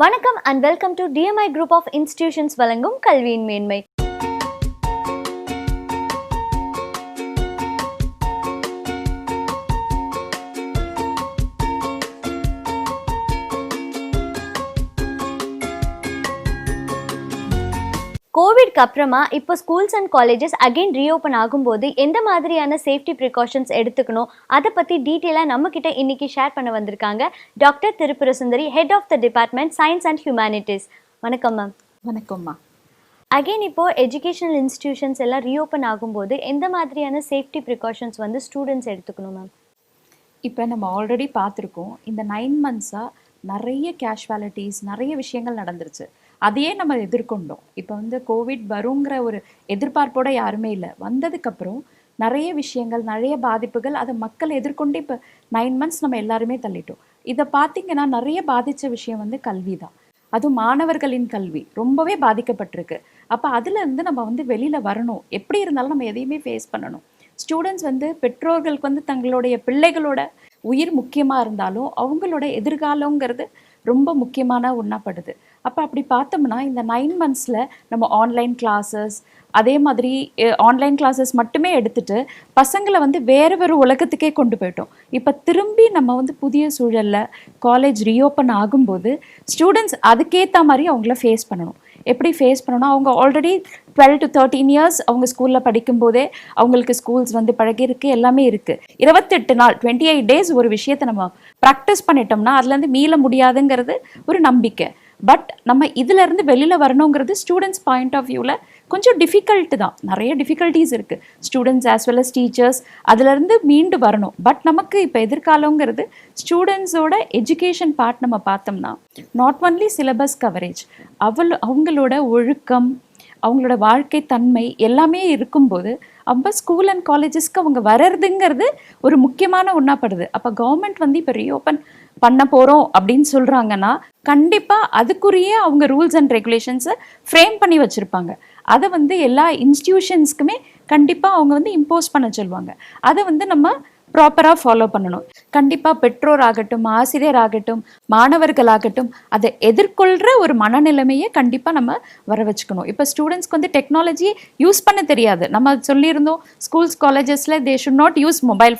வணக்கம் and welcome to DMI Group of Institutions வழங்கும் கல்வியின் மேன்மை. கோவிட்க்கு அப்புறமா இப்போ schools and colleges again reopen ஆகும்போது எந்த மாதிரியான சேஃப்டி ப்ரிகாஷன்ஸ் எடுத்துக்கணும் அதை பற்றி டீட்டெயிலாக நம்மக்கிட்ட இன்னைக்கு ஷேர் பண்ண வந்திருக்காங்க doctor Tripura Sundari, head of the department science and humanities. வணக்கம் மேம். வணக்கம்மா. அகைன் இப்போது எஜுகேஷனல் இன்ஸ்டிடியூஷன்ஸ் எல்லாம் ரீஓப்பன் ஆகும்போது எந்த மாதிரியான சேஃப்டி ப்ரிகாஷன்ஸ் வந்து ஸ்டூடெண்ட்ஸ் எடுத்துக்கணும் மேம்? இப்போ நம்ம ஆல்ரெடி பார்த்துருக்கோம், இந்த 9 months நிறைய கேஷுவாலிட்டிஸ், நிறைய விஷயங்கள் நடந்துருச்சு. அதையே நம்ம எதிர்கொண்டோம். இப்போ வந்து கோவிட் வருங்கிற ஒரு எதிர்பார்ப்போட யாருமே இல்லை. வந்ததுக்கப்புறம் நிறைய விஷயங்கள், நிறைய பாதிப்புகள், அதை மக்கள் எதிர்கொண்டு இப்போ 9 months நம்ம எல்லாருமே தள்ளிட்டோம். இதை பார்த்திங்கன்னா நிறைய பாதித்த விஷயம் வந்து கல்வி தான். அதுவும் மாணவர்களின் கல்வி ரொம்பவே பாதிக்கப்பட்டிருக்கு. அப்போ அதுலேருந்து நம்ம வந்து வெளியில் வரணும். எப்படி இருந்தாலும் நம்ம எதையுமே ஃபேஸ் பண்ணணும். ஸ்டூடெண்ட்ஸ் வந்து பெற்றோர்களுக்கு வந்து தங்களுடைய பிள்ளைகளோட உயிர் முக்கியமாக இருந்தாலும் அவங்களோட எதிர்காலங்கிறது ரொம்ப முக்கியமான ஒன்றாப்படுது. அப்போ அப்படி பார்த்தோம்னா இந்த 9 months நம்ம ஆன்லைன் கிளாஸஸ், அதே மாதிரி ஆன்லைன் கிளாஸஸ் மட்டுமே எடுத்துகிட்டு பசங்களை வந்து வேறு வேறு உலகத்துக்கே கொண்டு போயிட்டோம். இப்போ திரும்பி நம்ம வந்து புதிய சூழலில் காலேஜ் ரீஓப்பன் ஆகும்போது ஸ்டூடெண்ட்ஸ் அதுக்கேற்ற மாதிரி அவங்கள ஃபேஸ் பண்ணணும். எப்படி ஃபேஸ் பண்ணணும்? அவங்க ஆல்ரெடி 12 to 13 years அவங்க ஸ்கூலில் படிக்கும்போதே அவங்களுக்கு ஸ்கூல்ஸ் வந்து பழகிருக்கு, எல்லாமே இருக்குது. 28 நாள் 28 days ஒரு விஷயத்தை நம்ம ப்ராக்டிஸ் பண்ணிட்டோம்னா அதுலேருந்து மீள முடியாதுங்கிறது ஒரு நம்பிக்கை. பட் நம்ம இதிலேருந்து வெளியில் வரணுங்கிறது ஸ்டூடெண்ட்ஸ் பாயிண்ட் ஆஃப் வியூவில் கொஞ்சம் டிஃபிகல்ட்டு தான். நிறைய டிஃபிகல்ட்டிஸ் இருக்குது. Students as well as teachers அதிலேருந்து மீண்டு வரணும். பட் நமக்கு இப்போ எதிர்காலங்கிறது ஸ்டூடெண்ட்ஸோட எஜுகேஷன் பார்ட் நம்ம பார்த்தோம்னா நாட் ஒன்லி சிலபஸ் கவரேஜ், அவங்களோட ஒழுக்கம், அவங்களோட வாழ்க்கை தன்மை எல்லாமே இருக்கும்போது அப்போ ஸ்கூல் அண்ட் காலேஜஸ்க்கு அவங்க வர்றதுங்கிறது ஒரு முக்கியமான ஒன்றாப்படுது. அப்போ கவர்மெண்ட் வந்து இப்போ ரீஓப்பன் பண்ண போகிறோம் அப்படின்னு சொல்கிறாங்கன்னா கண்டிப்பாக அதுக்குரிய அவங்க ரூல்ஸ் அண்ட் ரெகுலேஷன்ஸை ஃப்ரேம் பண்ணி வச்சுருப்பாங்க. அதை வந்து எல்லா இன்ஸ்டிடியூஷன்ஸ்க்குமே கண்டிப்பாக அவங்க வந்து இம்போஸ் பண்ண சொல்லுவாங்க. அதை வந்து நம்ம ப்ராப்பராக ஃபாலோ பண்ணணும். கண்டிப்பாக பெற்றோர் ஆகட்டும், ஆசிரியர் ஆகட்டும், மாணவர்களாகட்டும் அதை எதிர்கொள்கிற ஒரு மனநிலைமையை கண்டிப்பாக நம்ம வர வச்சுக்கணும். இப்போ ஸ்டூடெண்ட்ஸ்க்கு வந்து டெக்னாலஜியை யூஸ் பண்ண தெரியாது. நம்ம சொல்லியிருந்தோம் ஸ்கூல்ஸ் காலேஜஸில் they should not use mobile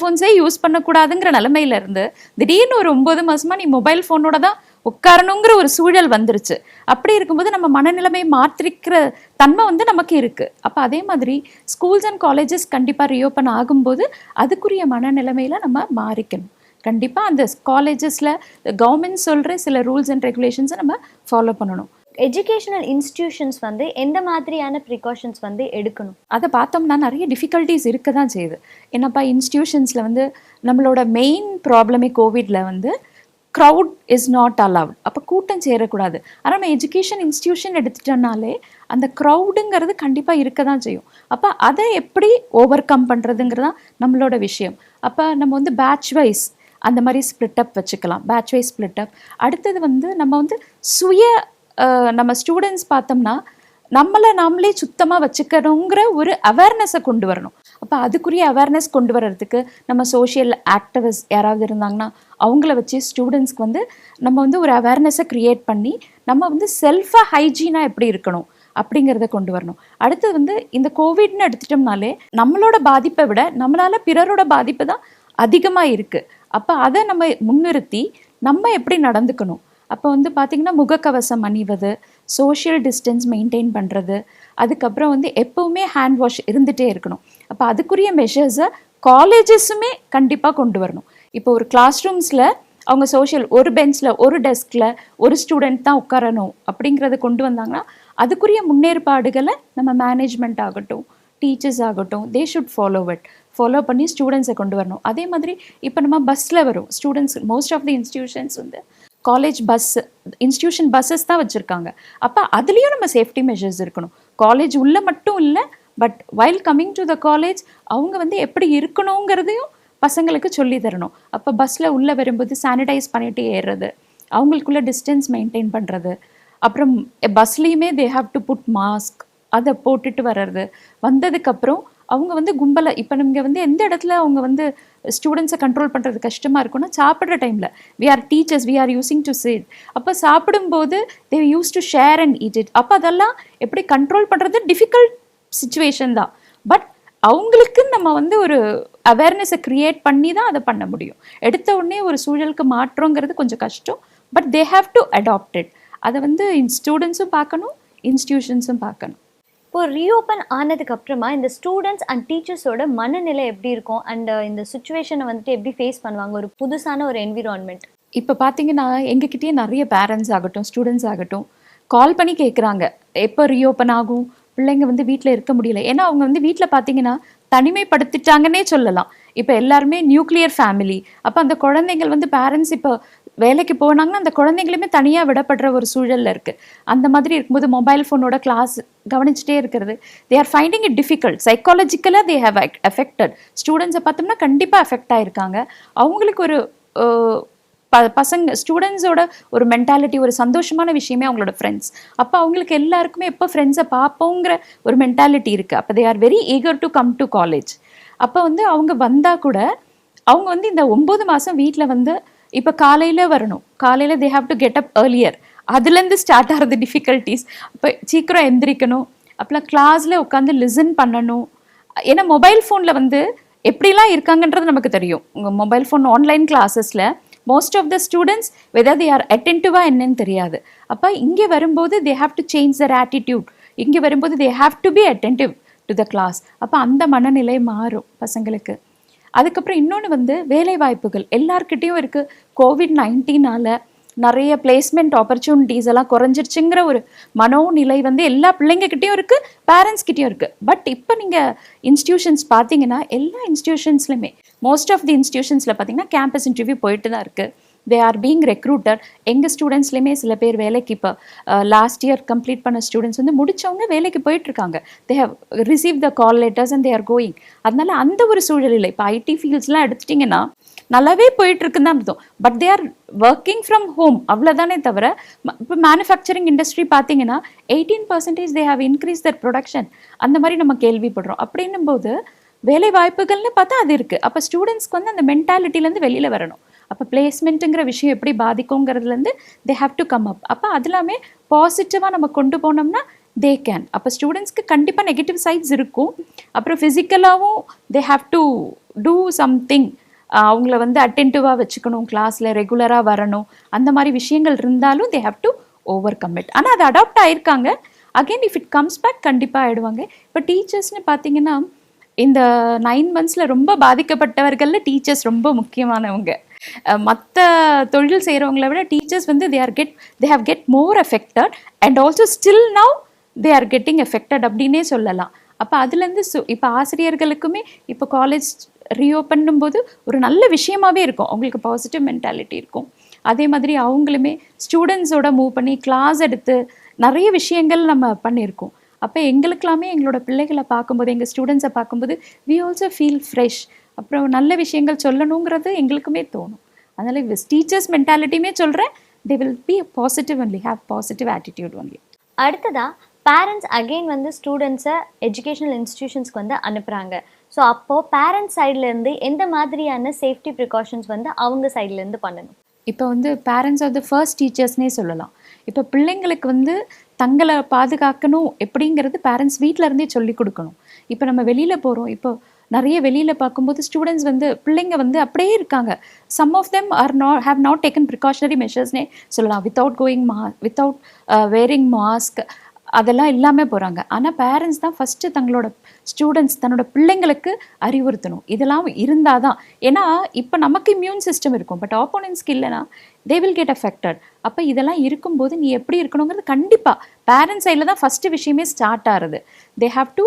ஃபோன்ஸே யூஸ் பண்ணக்கூடாதுங்கிற நிலைமையிலேருந்து திடீர்னு ஒரு 9 மாதமாக நீ மொபைல் ஃபோனோட தான் உட்காரணுங்கிற ஒரு சூழல் வந்துருச்சு. அப்படி இருக்கும்போது நம்ம மனநிலைமையை மாற்றிக்கிற தன்மை வந்து நமக்கு இருக்குது. அப்போ அதே மாதிரி ஸ்கூல்ஸ் அண்ட் காலேஜஸ் கண்டிப்பாக ரீஓப்பன் ஆகும்போது அதுக்குரிய மனநிலைமையில் நம்ம மாறிக்கணும். கண்டிப்பாக அந்த காலேஜஸில் கவர்மெண்ட் சொல்கிற சில ரூல்ஸ் அண்ட் ரெகுலேஷன்ஸை நம்ம ஃபாலோ பண்ணணும். எஜுகேஷனல் இன்ஸ்டிடியூஷன்ஸ் வந்து எந்த மாதிரியான ப்ரிகாஷன்ஸ் வந்து எடுக்கணும்? அதை பார்த்தோம்னா நிறைய டிஃபிகல்ட்டிஸ் இருக்க தான் செய்யுது. என்னப்பா இன்ஸ்டிடியூஷன்ஸில் வந்து நம்மளோட மெயின் ப்ராப்ளமே கோவிடில் வந்து க்ரௌட் இஸ் நாட் அலவுட். அப்போ கூட்டம் சேரக்கூடாது. ஆனால் நம்ம எஜுகேஷன் இன்ஸ்டிடியூஷன் எடுத்துட்டோம்னாலே அந்த க்ரௌடுங்கிறது கண்டிப்பாக இருக்க தான் செய்யும். அப்போ அதை எப்படி ஓவர் கம் பண்ணுறதுங்கிறதான் நம்மளோட விஷயம். அப்போ நம்ம வந்து பேட்ச் வைஸ் அந்த மாதிரி ஸ்ப்ளிட்டப் வச்சுக்கலாம். Batch wise split up. அடுத்தது வந்து நம்ம வந்து நம்ம ஸ்டூடெண்ட்ஸ் பார்த்தோம்னா நாமளே சுத்தமாக வச்சுக்கணுங்கிற ஒரு அவேர்னஸை கொண்டு வரணும். அப்போ அதுக்குரிய அவேர்னஸ் கொண்டு வர்றதுக்கு நம்ம சோஷியல் ஆக்டிவிஸ்ட் யாராவது இருந்தாங்கன்னா அவங்கள வச்சு ஸ்டூடெண்ட்ஸ்க்கு வந்து நம்ம வந்து ஒரு அவேர்னஸை க்ரியேட் பண்ணி நம்ம வந்து செல்ஃபாக ஹைஜீனாக எப்படி இருக்கணும் அப்படிங்கிறத கொண்டு வரணும். அடுத்தது வந்து இந்த கோவிட்னு எடுத்துட்டோம்னாலே நம்மளோட பாதிப்பை விட நம்மளால் பிறரோட பாதிப்பு தான் அதிகமாக இருக்குது. அப்போ அதை நம்ம முன்னிறுத்தி நம்ம எப்படி நடந்துக்கணும். அப்போ வந்து பார்த்திங்கன்னா முகக்கவசம் அணிவது, சோஷியல் டிஸ்டன்ஸ் மெயின்டைன் பண்ணுறது, அதுக்கப்புறம் வந்து எப்போவுமே ஹேண்ட் வாஷ் இருந்துகிட்டே இருக்கணும். அப்போ அதுக்குரிய மெஷர்ஸை காலேஜஸுமே கண்டிப்பாக கொண்டு வரணும். இப்போ ஒரு கிளாஸ் ரூம்ஸில் அவங்க ஒரு பெஞ்சில் ஒரு டெஸ்கில் ஒரு ஸ்டூடெண்ட் தான் உட்காரணும் அப்படிங்கிறத கொண்டு வந்தாங்கன்னா அதுக்குரிய முன்னேற்பாடுகளை நம்ம மேனேஜ்மெண்ட் ஆகட்டும், டீச்சர்ஸ் ஆகட்டும், தே ஷுட் ஃபாலோ பண்ணி ஸ்டூடெண்ட்ஸை கொண்டு வரணும். அதே மாதிரி இப்போ நம்ம பஸ்ஸில் வரும் students, most of the institutions வந்து காலேஜ் இன்ஸ்டிடியூஷன் பஸ்ஸஸ் தான் வச்சுருக்காங்க. அப்போ அதுலேயும் நம்ம சேஃப்டி மெஷர்ஸ் இருக்கணும். காலேஜ் உள்ளே மட்டும் இல்லை, but while coming to the college அவங்க வந்து எப்படி இருக்கணுங்கிறதையும் பசங்களுக்கு சொல்லி தரணும். அப்போ பஸ்ஸில் உள்ளே வரும்போது சானிடைஸ் பண்ணிட்டு ஏறுறது, அவங்களுக்குள்ள டிஸ்டன்ஸ் மெயின்டைன் பண்ணுறது, அப்புறம் பஸ்லேயுமே they have to put mask, அதை போட்டுட்டு வர்றது, வந்ததுக்கப்புறம் அவங்க வந்து கும்பலை இப்போ நீங்கள் வந்து எந்த இடத்துல அவங்க வந்து ஸ்டூடெண்ட்ஸை கண்ட்ரோல் பண்ணுறது கஷ்டமாக இருக்கும்னா சாப்பிட்ற டைமில் we are teachers we are using to sit. அப்போ சாப்பிடும்போது they use to share and eat it. அப்போ அதெல்லாம் எப்படி கண்ட்ரோல் பண்ணுறது டிஃபிகல்ட் சுச்சுவேஷன் தான். பட் அவங்களுக்கு நம்ம வந்து ஒரு அவேர்னஸை க்ரியேட் பண்ணி தான் அதை பண்ண முடியும். எடுத்த உடனே ஒரு சூழலுக்கு மாற்றங்கிறது கொஞ்சம் கஷ்டம். But they have to adapt it. அதை வந்து ஸ்டூடெண்ட்ஸும் பார்க்கணும், இன்ஸ்டிடியூஷன்ஸும் பார்க்கணும். இப்போ ரீஓப்பன் ஆனதுக்கு அப்புறமா இந்த ஸ்டூடெண்ட்ஸ் அண்ட் டீச்சர்ஸோட மனநிலை எப்படி இருக்கும் அண்ட் இந்த சுச்சுவேஷனை வந்துட்டு எப்படி ஃபேஸ் பண்ணுவாங்க ஒரு புதுசான ஒரு என்விரான்மெண்ட்? இப்போ பார்த்தீங்கன்னா எங்ககிட்டயே நிறைய பேரண்ட்ஸ் ஆகட்டும் ஸ்டூடெண்ட்ஸ் ஆகட்டும் கால் பண்ணி கேட்குறாங்க எப்போ ரீஓப்பன் ஆகும், பிள்ளைங்க வந்து வீட்டில் இருக்க முடியல. ஏன்னா அவங்க வந்து வீட்டில் பார்த்தீங்கன்னா தனிமைப்படுத்திட்டாங்கன்னே சொல்லலாம். இப்போ எல்லாருமே நியூக்ளியர் ஃபேமிலி. அப்போ அந்த குழந்தைங்கள் வந்து பேரண்ட்ஸ் இப்போ வேலைக்கு போனாங்கன்னா அந்த குழந்தைங்களுமே தனியாக விடப்படுற ஒரு சூழலில் இருக்குது. அந்த மாதிரி இருக்கும்போது மொபைல் ஃபோனோட கிளாஸ் கவனிச்சுட்டே இருக்கிறது, they are finding it difficult. சைக்காலஜிக்கலாக தே ஹேவ் அஃபெக்டட். ஸ்டூடெண்ட்ஸை பார்த்தோம்னா கண்டிப்பாக அஃபெக்ட் ஆகிருக்காங்க. அவங்களுக்கு ஒரு பசங்க ஸ்டூடெண்ட்ஸோட ஒரு மென்டாலிட்டி, ஒரு சந்தோஷமான விஷயமே அவங்களோட ஃப்ரெண்ட்ஸ். அப்போ அவங்களுக்கு எல்லாருக்குமே எப்போ ஃப்ரெண்ட்ஸை பார்ப்போங்கிற ஒரு மென்டாலிட்டி இருக்குது. அப்போ they are very eager to come to college. அப்போ வந்து அவங்க வந்தால் கூட அவங்க வந்து இந்த 9 மாதம் வீட்டில் வந்து இப்போ காலையில் வரணும், காலையில் தே have to get up earlier. அதுலேருந்து ஸ்டார்ட் ஆகிறது டிஃபிகல்ட்டிஸ். இப்போ சீக்கிரம் எந்திரிக்கணும், அப்போலாம் கிளாஸில் உட்காந்து லிசன் பண்ணணும். ஏன்னா மொபைல் ஃபோனில் வந்து எப்படிலாம் இருக்காங்கன்றது நமக்கு தெரியும். உங்கள் மொபைல் ஃபோன் ஆன்லைன் கிளாஸஸில் most of the students whether they are அட்டென்டிவாக என்னன்னு தெரியாது. அப்போ இங்கே வரும்போது they have to change their attitude. இங்கே வரும்போது they have to be attentive to the class. அப்போ அந்த மனநிலை மாறும் பசங்களுக்கு. அதுக்கப்புறம் இன்னொன்று வந்து வேலை வாய்ப்புகள் எல்லார்கிட்டையும் இருக்குது. கோவிட்-19 நிறைய பிளேஸ்மெண்ட் ஆப்பர்ச்சுனிட்டிஸ் எல்லாம் குறைஞ்சிருச்சுங்கிற ஒரு மனோநிலை வந்து எல்லா பிள்ளைங்கக்கிட்டையும் இருக்குது, பேரண்ட்ஸ்கிட்டையும் இருக்குது. பட் இப்போ நீங்கள் இன்ஸ்டிடியூஷன்ஸ் பார்த்தீங்கன்னா எல்லா இன்ஸ்டிடியூஷன்ஸ்லையுமே மோஸ்ட் ஆஃப் தி இன்ஸ்டிடியூஷன்ஸில் பார்த்தீங்கன்னா கேம்பஸ் இன்டர்வியூ போயிட்டு தான் இருக்குது. They are being recruited. எங்கள் ஸ்டூடெண்ட்ஸ்லேயுமே சில பேர் வேலைக்கு இப்போ லாஸ்ட் இயர் கம்ப்ளீட் பண்ண ஸ்டூடெண்ட்ஸ் வந்து முடித்தவங்க வேலைக்கு போயிட்டுருக்காங்க. They have receive the call letters and they are going. அதனால அந்த ஒரு சூழல் இல்லை. இப்போ ஐடி ஃபீல்ட்ஸ்லாம் எடுத்துட்டிங்கன்னா நல்லாவே போயிட்டுருக்குன்னு தான் அர்த்தம். But they are working from home, அவ்வளோதானே தவிர இப்போ மேனுஃபேக்சரிங் இண்டஸ்ட்ரி பார்த்தீங்கன்னா 18% they have increase their production. அந்த மாதிரி நம்ம கேள்விப்படுறோம். அப்படின்னும் போது வேலை வாய்ப்புகள்னு பார்த்தா அது இருக்குது. அப்போ ஸ்டூடெண்ட்ஸ்க்கு வந்து அந்த மென்டாலிட்டிலேருந்து வெளியில் வரணும். அப்போ பிளேஸ்மெண்ட்டுங்கிற விஷயம் எப்படி பாதிக்குங்கிறதுலேருந்து they have to come up. அப்போ அது எல்லாமே பாசிட்டிவாக நம்ம கொண்டு போனோம்னா தே கேன். அப்போ ஸ்டூடெண்ட்ஸ்க்கு கண்டிப்பாக நெகட்டிவ் சைட்ஸ் இருக்கும். அப்புறம் ஃபிசிக்கலாகவும் they have to do something. அவங்கள வந்து அட்டென்டிவாக வச்சுக்கணும், கிளாஸில் ரெகுலராக வரணும். அந்த மாதிரி விஷயங்கள் இருந்தாலும் they have to overcome it. ஆனால் அது அடாப்ட் ஆகிருக்காங்க. Again if it comes back கண்டிப்பாக ஆகிடுவாங்க. இப்போ டீச்சர்ஸ்னு பார்த்தீங்கன்னா இந்த 9 months ரொம்ப பாதிக்கப்பட்டவர்களில் டீச்சர்ஸ் ரொம்ப முக்கியமானவங்க. மற்ற தொழில் செய்கிறவங்கள விட டீச்சர்ஸ் வந்து they have get more affected and also still now they are getting affected அப்படின்னே சொல்லலாம். அப்போ அதுலேருந்து இப்போ ஆசிரியர்களுக்குமே இப்போ காலேஜ் ரீஓப்பன்னும் போது ஒரு நல்ல விஷயமாகவே இருக்கும். அவங்களுக்கு பாசிட்டிவ் மென்டாலிட்டி இருக்கும். அதே மாதிரி அவங்களுமே ஸ்டூடெண்ட்ஸோட மூவ் பண்ணி கிளாஸ் எடுத்து நிறைய விஷயங்கள் நம்ம பண்ணியிருக்கோம். அப்போ எங்களுக்கெல்லாமே எங்களோட பிள்ளைகளை பார்க்கும்போது, எங்கள் ஸ்டூடெண்ட்ஸை பார்க்கும்போது வி ஆல்சோ ஃபீல் ஃப்ரெஷ். அப்புறம் நல்ல விஷயங்கள் சொல்லணுங்கிறது எங்களுக்குமே தோணும். அதனால் டீச்சர்ஸ் மென்டாலிட்டியுமே சொல்கிறேன், they will be positive only, have positive attitude only. அடுத்ததாக பேரண்ட்ஸ் அகெயின் வந்து ஸ்டூடெண்ட்ஸை எஜுகேஷனல் இன்ஸ்டிடியூஷன்ஸ்க்கு வந்து அனுப்புகிறாங்க. ஸோ அப்போது பேரண்ட்ஸ் சைட்லேருந்து எந்த மாதிரியான சேஃப்டி ப்ரிகாஷன்ஸ் வந்து அவங்க சைட்லேருந்து பண்ணணும்? இப்போ வந்து பேரண்ட்ஸ் ஆஃப் த ஃபர்ஸ்ட் டீச்சர்ஸ்னே சொல்லலாம். இப்போ பிள்ளைங்களுக்கு வந்து தங்களை பாதுகாக்கணும் எப்படிங்கிறது பேரண்ட்ஸ் வீட்டில் இருந்தே சொல்லி கொடுக்கணும். இப்போ நம்ம வெளியில் போகிறோம், இப்போ நிறைய வெளியில் பார்க்கும்போது ஸ்டூடெண்ட்ஸ் வந்து பிள்ளைங்க வந்து அப்படியே இருக்காங்க. Some of them have not taken precautionary மெஷர்ஸ்னே சொல்லலாம். வித்தவுட் வேரிங் மாஸ்க் அதெல்லாம் இல்லாமல் போகிறாங்க. ஆனால் பேரண்ட்ஸ் தான் ஃபஸ்ட்டு தங்களோட ஸ்டூடெண்ட்ஸ் தன்னோட பிள்ளைங்களுக்கு அறிவுறுத்தணும். இதெல்லாம் இருந்தால் தான், ஏன்னா இப்போ நமக்கு இம்யூன் சிஸ்டம் இருக்கும், பட் ஆப்போனன்ட்ஸ்க்கு இல்லைனா தே வில் கெட் அஃபெக்டட். அப்போ இதெல்லாம் இருக்கும்போது நீ எப்படி இருக்கணுங்கிறது கண்டிப்பாக பேரண்ட்ஸ் சைடில் தான் ஃபஸ்ட்டு விஷயமே ஸ்டார்ட் ஆகுது. They have to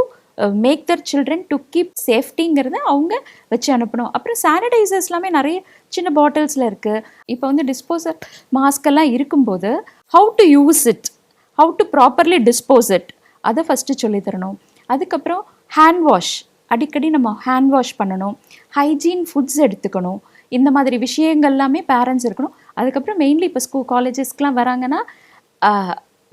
make their children to keep சேஃப்டிங்கிறத அவங்க வச்சு அனுப்பணும். அப்புறம் சானிடைசர்ஸ் எல்லாமே நிறைய சின்ன பாட்டில்ஸில் இருக்குது. இப்போ வந்து டிஸ்போசல் மாஸ்கெல்லாம் இருக்கும்போது how to use it, how to properly dispose it, அதை ஃபஸ்ட்டு சொல்லித்தரணும். அதுக்கப்புறம் ஹேண்ட் வாஷ், அடிக்கடி நம்ம ஹேண்ட் வாஷ் பண்ணணும். ஹைஜீன் ஃபுட்ஸ் எடுத்துக்கணும். இந்த மாதிரி விஷயங்கள் எல்லாமே பேரண்ட்ஸ் இருக்கணும். அதுக்கப்புறம் மெயின்லி இப்போ காலேஜஸ்க்கெலாம் வராங்கன்னா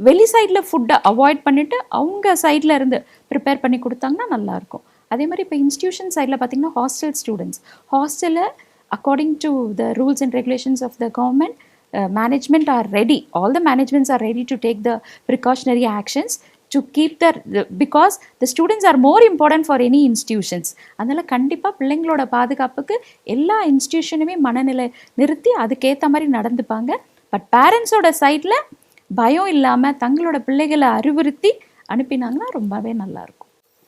வெளி சைடில் ஃபுட்டை அவாய்ட் பண்ணிவிட்டு அவங்க சைடில் இருந்து ப்ரிப்பேர் பண்ணி கொடுத்தாங்கன்னா நல்லாயிருக்கும். அதே மாதிரி இப்போ இன்ஸ்டியூஷன் சைடில் பார்த்தீங்கன்னா ஹாஸ்டல் ஸ்டூடெண்ட்ஸ் ஹாஸ்டலில் according to the rules and regulations of the government management are ready, all the managements are ready to take the precautionary actions to keep because the students are more important for any institutions. அதனால கண்டிப்பாக பிள்ளைங்களோட பாதுகாப்புக்கு எல்லா இன்ஸ்டியூஷனுமே மனநிலை நிறுத்தி அதுக்கேற்ற மாதிரி நடந்துப்பாங்க. But பேரண்ட்ஸோட சைடில் பயம் இல்லாமல் தங்களோட பிள்ளைகளை அறிவுறுத்தி அனுப்பினாங்கன்னா ரொம்பவே நல்லாயிருக்கும்.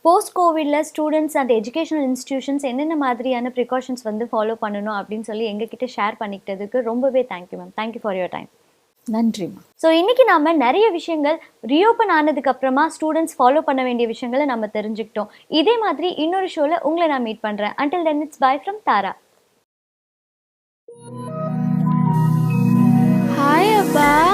போஸ்ட் கோவிடில் ஸ்டூடெண்ட்ஸ் அண்ட் எஜுகேஷனல் இன்ஸ்டிடியூஷன்ஸ் என்னென்ன மாதிரியான ப்ரிகாஷன்ஸ் வந்து ஃபாலோ பண்ணணும் அப்படின்னு சொல்லி எங்ககிட்ட ஷேர் பண்ணிக்கிட்டதுக்கு ரொம்பவே thank you ma'am. Thank you for your time. நன்றிம்மா. ஸோ இன்றைக்கி நாம் நிறைய விஷயங்கள் ரீஓப்பன் ஆனதுக்கு அப்புறமா ஸ்டூடெண்ட்ஸ் ஃபாலோ பண்ண வேண்டிய விஷயங்களை நம்ம தெரிஞ்சுக்கிட்டோம். இதே மாதிரி இன்னொரு ஷோவில் உங்களை நான் மீட் பண்ணுறேன். Until then, it's bye from Tara. Hi, Abba.